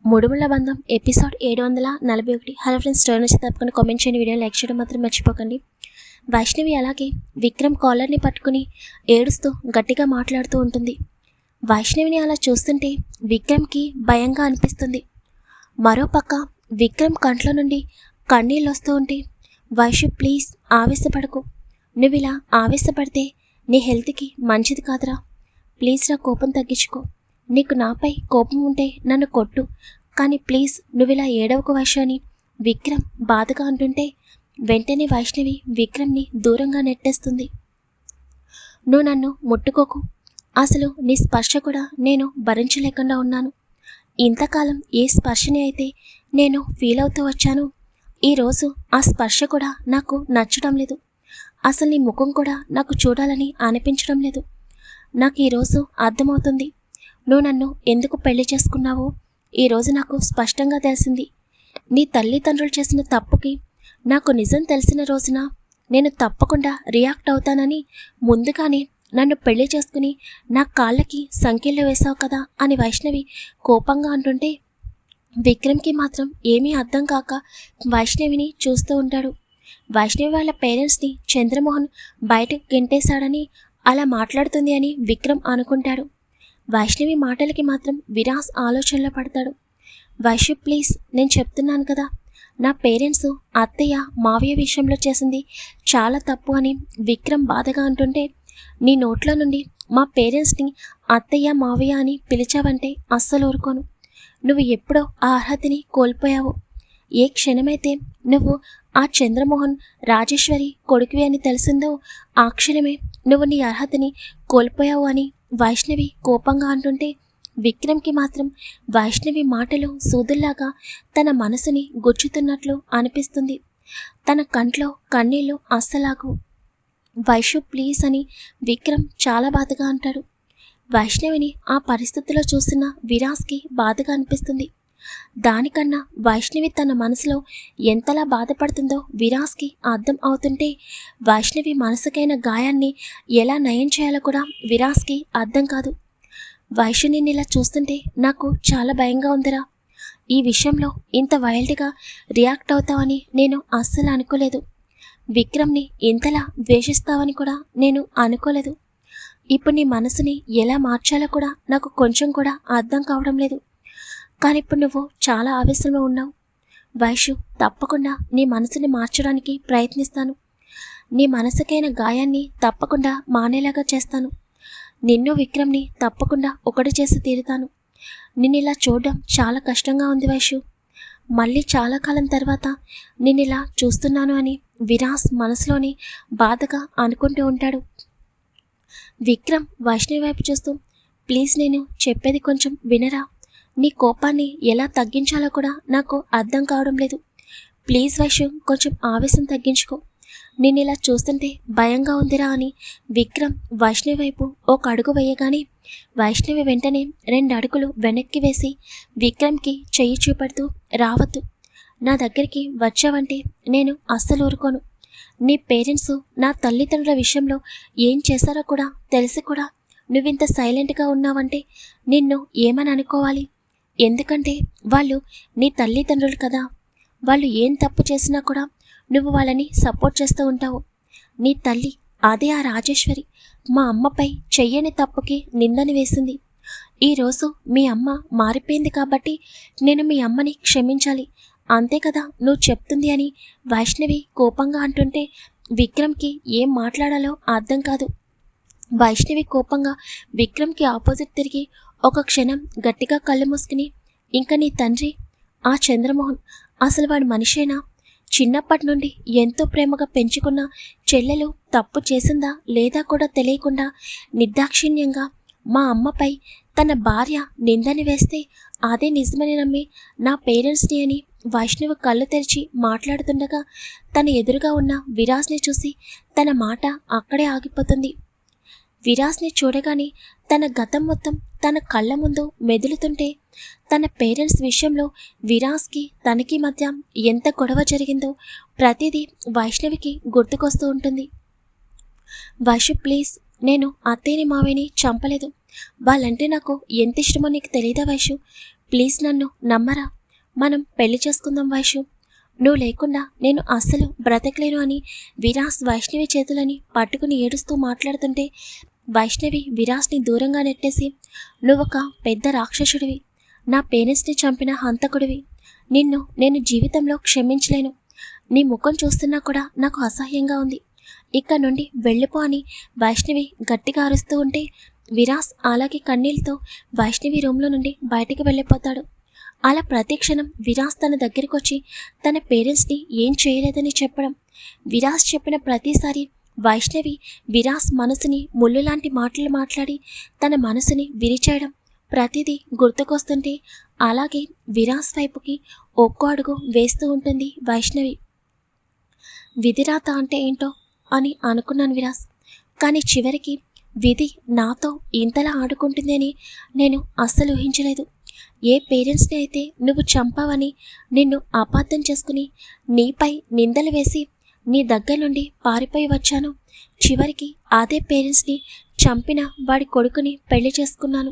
ముడుముల బంధం episode 741. Hello friends, story నచ్చితే తప్పకుండా కామెంట్ చేయండి, వీడియో లైక్ చేయడం మాత్రం మర్చిపోకండి. వైష్ణవి అలాగే విక్రమ్ కాలర్ని పట్టుకుని ఏడుస్తూ గట్టిగా మాట్లాడుతూ ఉంటుంది. వైష్ణవిని అలా చూస్తుంటే విక్రమ్కి భయంగా అనిపిస్తుంది. మరోపక్క విక్రమ్ కంట్లో నుండి కన్నీళ్ళు వస్తూ ఉంటే, వైషు ప్లీజ్ ఆవేశపడకు, నువ్వు ఇలా ఆవేశపడితే నీ హెల్త్కి మంచిది కాదురా, ప్లీజ్ నా కోపం తగ్గించుకో, నీకు నాపై కోపం ఉంటే నన్ను కొట్టు, కానీ ప్లీజ్ నువ్వు ఇలా ఏడవకు వైషు అని విక్రమ్ బాధగా అంటుంటే వెంటనే వైష్ణవి విక్రమ్ని దూరంగా నెట్టేస్తుంది. నువ్వు నన్ను ముట్టుకోకు, అసలు నీ స్పర్శ కూడా నేను భరించలేకుండా ఉన్నాను. ఇంతకాలం ఏ స్పర్శని అయితే నేను ఫీల్ అవుతూ వచ్చాను, ఈరోజు ఆ స్పర్శ కూడా నాకు నచ్చడం లేదు. అసలు నీ ముఖం కూడా నాకు చూడాలని అనిపించడం లేదు. నాకు ఈరోజు అర్థమవుతుంది నువ్వు నన్ను ఎందుకు పెళ్లి చేసుకున్నావో. ఈరోజు నాకు స్పష్టంగా తెలిసింది. నీ తల్లిదండ్రులు చేసిన తప్పుకి నాకు నిజం తెలిసిన రోజున నేను తప్పకుండా రియాక్ట్ అవుతానని ముందుగానే నన్ను పెళ్లి చేసుకుని నా కాళ్ళకి సంఖ్యలు వేశావు కదా అని వైష్ణవి కోపంగా అంటుంటే విక్రమ్కి మాత్రం ఏమీ అర్థం కాక వైష్ణవిని చూస్తూ ఉంటాడు. వైష్ణవి వాళ్ళ పేరెంట్స్ని చంద్రమోహన్ బయటకు గెంటేశాడని అలా మాట్లాడుతుంది అని విక్రమ్ అనుకుంటాడు. వైష్ణవి మాటలకి మాత్రం విరాస్ ఆలోచనలో పడతాడు. వైషు ప్లీజ్, నేను చెప్తున్నాను కదా, నా పేరెంట్స్ అత్తయ్య మావయ్య విషయంలో చేసింది చాలా తప్పు అని విక్రమ్ బాధగా అంటుంటే, నీ నోట్లో నుండి మా పేరెంట్స్ని అత్తయ్య మావయ్య అని పిలిచావంటే అస్సలు ఊరుకోను. నువ్వు ఎప్పుడో ఆ అర్హతని కోల్పోయావు. ఏ క్షణమైతే నువ్వు ఆ చంద్రమోహన్ రాజేశ్వరి కొడుకువి అని తెలిసిందో ఆ క్షణమే నువ్వు నీ అర్హతని కోల్పోయావు అని వైష్ణవి కోపంగా అంటుంటే విక్రమ్కి మాత్రం వైష్ణవి మాటలు సూదుల్లాగా తన మనసుని గుచ్చుతున్నట్లు అనిపిస్తుంది. తన కంట్లో కన్నీళ్లు అస్సలాగు. వైషు ప్లీజ్ అని విక్రమ్ చాలా బాధగా అంటాడు. వైష్ణవిని ఆ పరిస్థితిలో చూసిన విరాస్కి బాధగా అనిపిస్తుంది. దానికన్నా వైష్ణవి తన మనసులో ఎంతలా బాధపడుతుందో విరాస్కి అర్థం అవుతుంటే వైష్ణవి మనసుకైన గాయాన్ని ఎలా నయం చేయాలో కూడా విరాస్కి అర్థం కాదు. వైష్ణవిని ఇలా చూస్తుంటే నాకు చాలా భయంగా ఉందిరా. ఈ విషయంలో ఇంత వైల్డ్గా రియాక్ట్ అవుతావని నేను అస్సలు అనుకోలేదు. విక్రమ్ని ఇంతలా ద్వేషిస్తావని కూడా నేను అనుకోలేదు. ఇప్పుడు నీ మనసుని ఎలా మార్చాలో కూడా నాకు కొంచెం కూడా అర్థం కావడం లేదు. కానీ ఇప్పుడు నువ్వు చాలా ఆవేశంలో ఉన్నావు. వైషు, తప్పకుండా నీ మనసుని మార్చడానికి ప్రయత్నిస్తాను. నీ మనసుకైన గాయాన్ని తప్పకుండా మానేలాగా చేస్తాను. నిన్ను విక్రమ్ని తప్పకుండా ఒకటి చేసి తీరుతాను. నిన్ను ఇలా చూడడం చాలా కష్టంగా ఉంది వైషు. మళ్ళీ చాలా కాలం తర్వాత నిన్ను ఇలా చూస్తున్నాను అని విరాస్ మనసులోని బాధగా అనుకుంటూ ఉంటాడు. విక్రమ్ వైష్ణవి వైపు చూస్తూ, ప్లీజ్ నేను చెప్పేది కొంచెం వినరా, నీ కోపాన్ని ఎలా తగ్గించాలో కూడా నాకు అర్థం కావడం లేదు. ప్లీజ్ వైషు, కొంచెం ఆవేశం తగ్గించుకో, నేను ఇలా చూస్తుంటే భయంగా ఉందిరా అని విక్రమ్ వైష్ణవి వైపు ఒక అడుగు వేయగానే వైష్ణవి వెంటనే 2 అడుగులు వెనక్కి వేసి విక్రమ్కి చెయ్యి చూపెడుతూ, రావద్దు, నా దగ్గరికి వచ్చావంటే నేను అస్సలు ఊరుకోను. నీ పేరెంట్స్ నా తల్లిదండ్రుల విషయంలో ఏం చేశారో కూడా తెలిసి కూడా నువ్వింత సైలెంట్గా ఉన్నావంటే నిన్ను ఏమని అనుకోవాలి? ఎందుకంటే వాళ్ళు నీ తల్లిదండ్రులు కదా. వాళ్ళు ఏం తప్పు చేసినా కూడా నువ్వు వాళ్ళని సపోర్ట్ చేస్తూ ఉంటావు. నీ తల్లి, అదే ఆ రాజేశ్వరి, మా అమ్మపై చెయ్యని తప్పుకి నిందని వేసింది. ఈరోజు మీ అమ్మ మారిపోయింది కాబట్టి నేను మీ అమ్మని క్షమించాలి, అంతే కదా నువ్వు చెప్తుంది అని వైష్ణవి కోపంగా అంటుంటే విక్రమ్కి ఏం మాట్లాడాలో అర్థం కాదు. వైష్ణవి కోపంగా విక్రమ్కి ఆపోజిట్ తిరిగి ఒక క్షణం గట్టిగా కళ్ళు మూసుకుని, ఇంకా నీ తండ్రి ఆ చంద్రమోహన్ అసలు వాడి మనిషేనా? చిన్నప్పటి నుండి ఎంతో ప్రేమగా పెంచుకున్న చెల్లెలు తప్పు చేసిందా లేదా కూడా తెలియకుండా నిర్దాక్షిణ్యంగా మా అమ్మపై తన భార్య నిందని వేస్తే అదే నిజమని నమ్మి నా పేరెంట్స్ని అని వైష్ణవి కళ్ళు తెరిచి మాట్లాడుతుండగా తన ఎదురుగా ఉన్న విరాస్ని చూసి తన మాట అక్కడే ఆగిపోతుంది. విరాస్ని చూడగానే తన గతం మొత్తం తన కళ్ళ ముందు మెదులుతుంటే తన పేరెంట్స్ విషయంలో విరాస్కి తనకి మధ్య ఎంత గొడవ జరిగిందో ప్రతిదీ వైష్ణవికి గుర్తుకొస్తూ ఉంటుంది. వైషు ప్లీజ్, నేను అత్తయ్యని మావయ్యని చంపలేదు. వాళ్ళంటే నాకు ఎంత ఇష్టమో నీకు తెలీదా వైషు? ప్లీజ్ నన్ను నమ్మరా, మనం పెళ్లి చేసుకుందాం వైషు. నువ్వు లేకుండా నేను అస్సలు బ్రతకలేను అని విరాస్ వైష్ణవి చేతులని పట్టుకుని ఏడుస్తూ మాట్లాడుతుంటే వైష్ణవి విరాస్ని దూరంగా నెట్టేసి, నువ్వొక పెద్ద రాక్షసుడివి, నా పేరెంట్స్ని చంపిన హంతకుడివి, నిన్ను నేను జీవితంలో క్షమించలేను, నీ ముఖం చూస్తున్నా కూడా నాకు అసహ్యంగా ఉంది, ఇక్కడ నుండి వెళ్ళిపో అని వైష్ణవి గట్టిగా అరుస్తూ ఉంటే విరాస్ అలాగే కన్నీళ్ళతో వైష్ణవి రూమ్లో నుండి బయటికి వెళ్ళిపోతాడు. అలా ప్రతి క్షణం విరాస్ తన దగ్గరికి వచ్చి తన పేరెంట్స్ని ఏం చేయలేదని చెప్పడం, విరాస్ చెప్పిన ప్రతిసారి వైష్ణవి విరాస్ మనసుని ముళ్ళు లాంటి మాటలు మాట్లాడి తన మనసుని విరిచేయడం ప్రతిదీ గుర్తుకొస్తుంటే అలాగే విరాస్ వైపుకి ఒక్కో అడుగు వేస్తూ ఉంటుంది వైష్ణవి. విధిరాత అంటే ఏంటో అని అనుకున్నాను విరాస్, కానీ చివరికి విధి నాతో ఇంతలా ఆడుకుంటుంది అని నేను అస్సలు ఊహించలేదు. ఏ పేరెంట్స్ని అయితే నువ్వు చంపావని నిన్ను అపార్థం చేసుకుని నీపై నిందలు వేసి నీ దగ్గర నుండి పారిపోయి వచ్చాను, చివరికి అదే పేరెంట్స్ని చంపిన వాడి కొడుకుని పెళ్లి చేసుకున్నాను.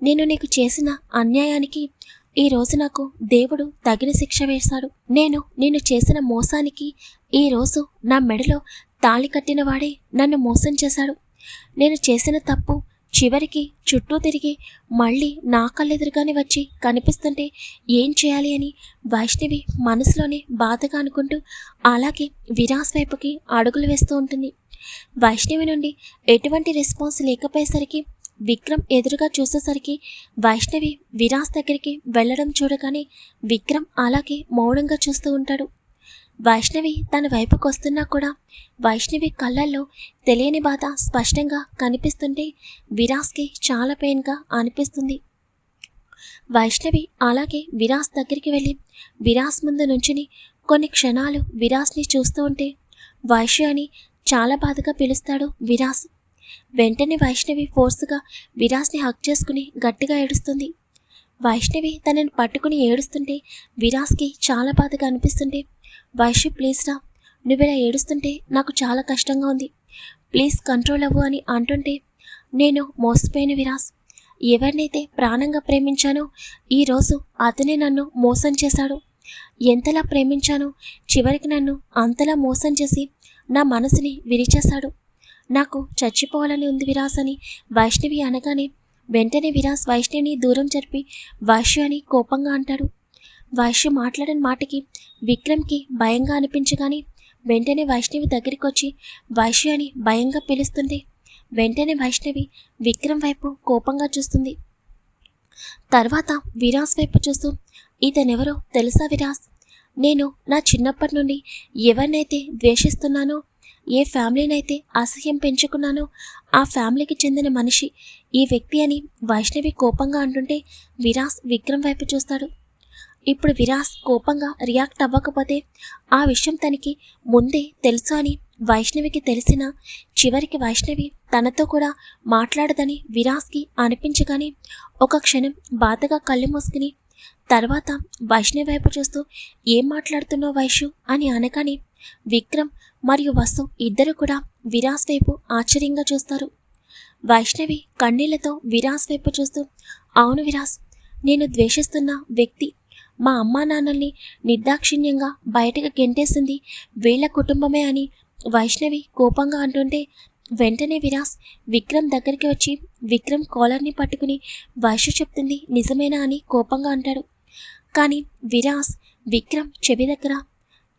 నేను నీకు చేసిన అన్యాయానికి ఈరోజు నాకు దేవుడు తగిన శిక్ష వేశాడు. నేను చేసిన మోసానికి ఈరోజు నా మెడలో తాళి కట్టిన వాడే నన్ను మోసం చేశాడు. నేను చేసిన తప్పు చివరికి చుట్టూ తిరిగి మళ్ళీ నా కళ్ళెదురుగానే వచ్చి కనిపిస్తుంటే ఏం చేయాలి అని వైష్ణవి మనసులోనే బాధగా అనుకుంటూ అలాగే విరాస్ వైపుకి అడుగులు వేస్తూ ఉంటుంది. వైష్ణవి నుండి ఎటువంటి రెస్పాన్స్ లేకపోయేసరికి విక్రమ్ ఎదురుగా చూసేసరికి వైష్ణవి విరాస్ దగ్గరికి వెళ్ళడం చూడగానే విక్రమ్ అలాగే మౌనంగా చూస్తూ ఉంటాడు. వైష్ణవి తన వైపుకు వస్తున్నా కూడా వైష్ణవి కళ్ళల్లో తెలియని బాధ స్పష్టంగా కనిపిస్తుంటే విరాస్కి చాలా పెయిన్గా అనిపిస్తుంది. వైష్ణవి అలాగే విరాస్ దగ్గరికి వెళ్ళి విరాస్ ముందు నుంచుని కొన్ని క్షణాలు విరాస్ని చూస్తూ ఉంటే వైష్ణవి అని చాలా బాధగా పిలుస్తాడు విరాస్. వెంటనే వైష్ణవి ఫోర్స్గా విరాస్ని హగ్ చేసుకుని గట్టిగా ఏడుస్తుంది. వైష్ణవి తనని పట్టుకుని ఏడుస్తుంటే విరాస్కి చాలా బాధగా అనిపిస్తుంటే, వైష్ణవి ప్లీజ్ రా, నువ్విలా ఏడుస్తుంటే నాకు చాలా కష్టంగా ఉంది, ప్లీజ్ కంట్రోల్ అవ్వు అని అంటుంటే, నేను మోసపోయిన విరాస్, ఎవరినైతే ప్రాణంగా ప్రేమించానో ఈరోజు అతనే నన్ను మోసం చేశాడు, ఎంతలా ప్రేమించానో చివరికి నన్ను అంతలా మోసం చేసి నా మనసుని విరిచేశాడు, నాకు చచ్చిపోవాలని ఉంది విరాస్ అని వైష్ణవి అనగానే వెంటనే విరాస్ వైష్ణవిని దూరం జరిపి వైష్ణవి అని కోపంగా అంటాడు. వైష్ణవి మాట్లాడిన మాటకి విక్రమ్కి భయంగా అనిపించగానే వెంటనే వైష్ణవి దగ్గరికి వచ్చి వైష్ణవి అని భయంగా పిలుస్తుంది. వెంటనే వైష్ణవి విక్రమ్ వైపు కోపంగా చూస్తుంది. తర్వాత విరాస్ వైపు చూస్తూ, ఇతనెవరో తెలుసా విరాస్, నేను నా చిన్నప్పటి నుండి ఎవరినైతే ద్వేషిస్తున్నానో, ఏ ఫ్యామిలీనైతే అసహ్యం పెంచుకున్నానో ఆ ఫ్యామిలీకి చెందిన మనిషి ఈ వ్యక్తి అని వైష్ణవి కోపంగా అంటుంటే విరాస్ విక్రమ్ వైపు చూస్తాడు. ఇప్పుడు విరాస్ కోపంగా రియాక్ట్ అవ్వకపోతే ఆ విషయం తనకి ముందే తెలుసు అని వైష్ణవికి తెలిసినా చివరికి వైష్ణవి తనతో కూడా మాట్లాడదని విరాస్కి అనిపించగానే ఒక క్షణం బాధగా కళ్ళు మూసుకుని తర్వాత వైష్ణవి వైపు చూస్తూ, ఏం మాట్లాడుతున్నావు వైషు అని అనగానే విక్రమ్ మరియు వసు ఇద్దరు కూడా విరాస్ వైపు ఆశ్చర్యంగా చూస్తారు. వైష్ణవి కన్నీళ్లతో విరాస్ వైపు చూస్తూ, అవును విరాస్, నేను ద్వేషిస్తున్న వ్యక్తి మా అమ్మా నాన్నల్ని నిర్దాక్షిణ్యంగా బయటకు గెంటేసింది వీళ్ల కుటుంబమే అని వైష్ణవి కోపంగా అంటుంటే వెంటనే విరాస్ విక్రమ్ దగ్గరికి వచ్చి విక్రమ్ కాలర్ని పట్టుకుని వైషు చెప్తుంది నిజమేనా అని కోపంగా అంటాడు. కానీ విరాస్ విక్రమ్ చెవి దగ్గర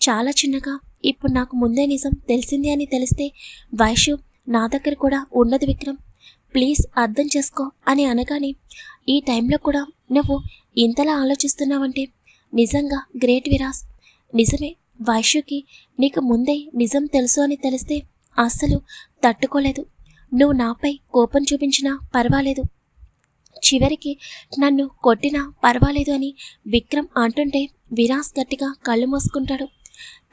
చాలా చిన్నగా, ఇప్పుడు నాకు ముందే నిజం తెలిసింది అని తెలిస్తే వైషు నా దగ్గర కూడా ఉండదు విక్రమ్, ప్లీజ్ అర్థం చేసుకో అని అనగానే ఈ టైంలో కూడా నువ్వు ఇంతలా ఆలోచిస్తున్నావంటే నిజంగా గ్రేట్ విరాస్, నిజమే వైషుకి నీకు ముందే నిజం తెలుసు అని తెలిస్తే అస్సలు తట్టుకోలేదు, నువ్వు నాపై కోపం చూపించినా పర్వాలేదు, చివరికి నన్ను కొట్టినా పర్వాలేదు అని విక్రమ్ అంటుంటే విరాస్ గట్టిగా కళ్ళు మూసుకుంటాడు.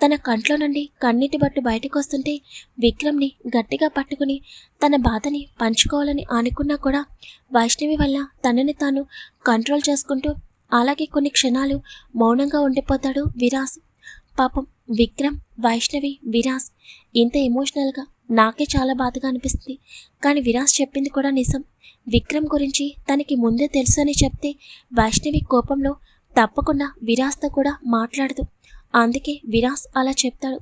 తన కంట్లో నుండి కన్నీటి బట్టు బయటకు వస్తుంటే విక్రమ్ని గట్టిగా పట్టుకుని తన బాధని పంచుకోవాలని అనుకున్నా కూడా వైష్ణవి వల్ల తనని తాను కంట్రోల్ చేసుకుంటూ అలాగే కొన్ని క్షణాలు మౌనంగా ఉండిపోతాడు విరాస్. పాపం విక్రమ్, వైష్ణవి, విరాస్ ఇంత ఎమోషనల్గా నాకే చాలా బాధగా అనిపిస్తుంది. కానీ విరాజ్ చెప్పింది కూడా నిజం. విక్రమ్ గురించి తనకి ముందే తెలుసు అని చెప్తే వైష్ణవి కోపంలో తప్పకుండా విరాజ్తో కూడా మాట్లాడదు. అందుకే విరాజ్ అలా చెప్తాడు.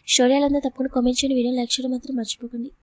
స్టోరీ ఎలా ఉందో తప్పకుండా కామెంట్ చేయండి. వీడియో లైక్ చేయడం మాత్రం మర్చిపోకండి.